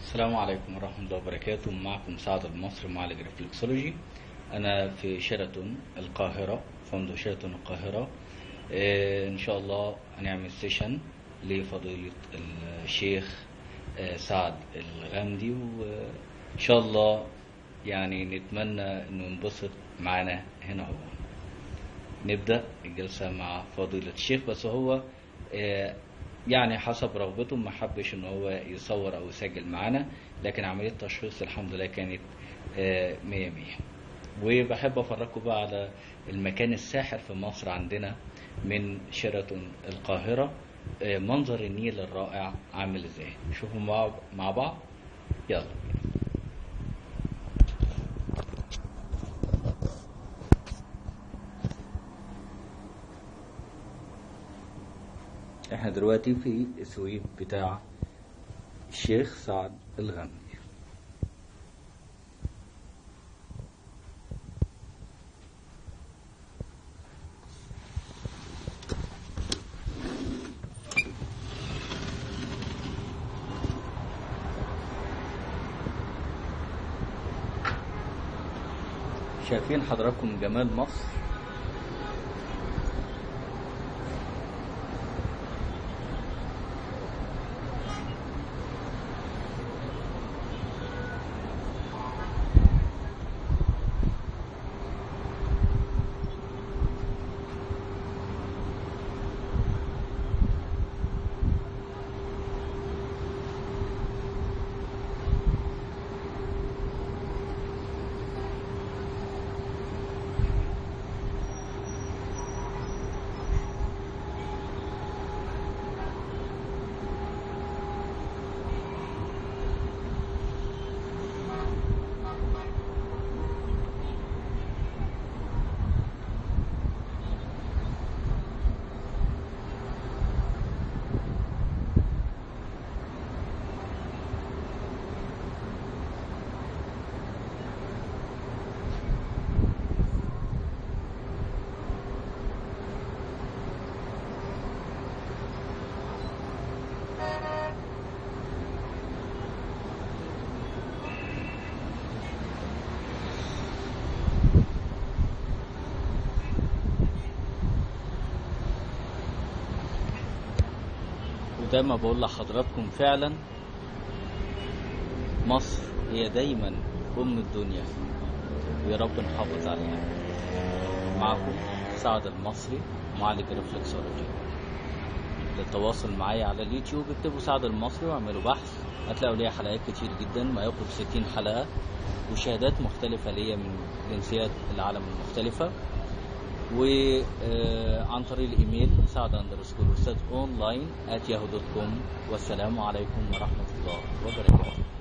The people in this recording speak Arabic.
السلام عليكم ورحمة الله وبركاته. معكم سعد المصري معالج ريفلكسولوجي. أنا في شيراتون القاهرة، فندق شيراتون القاهرة. إن شاء الله هنعمل سيشن لفضيلة الشيخ سعد الغامدي، وإن شاء الله يعني نتمنى إنه ينبسط معنا هنا. هو نبدأ الجلسة مع فضيلة الشيخ، بس هو يعني حسب رغبته ما حبش ان هو يصور او يسجل معانا، لكن عملية التشخيص الحمد لله كانت 100 100. وبحب افرجكم بقى على المكان الساحر في مصر عندنا من شيراتون القاهرة. منظر النيل الرائع عامل ازاي، شوفوا مع بعض. يلا. احنا دلوقتي في السويت بتاع الشيخ سعد الغامدي. شايفين حضراتكم جمال مصر؟ وده ما بقول لحضراتكم فعلا مصر هي دايما الدنيا، ويا رب نحافظ عليها. معكم سعد المصري معالج ريفلكسولوجي. للتواصل معايا على اليوتيوب اكتبوا سعد المصري واعملوا بحث، هتلاقوا ليا حلقات كتير جدا، ما يقرب 60 حلقة، وشهادات مختلفة ليا من جنسيات العالم المختلفة. وعن طريق الايميل سعد_استاذ online@yahoo.com. والسلام عليكم ورحمة الله وبركاته.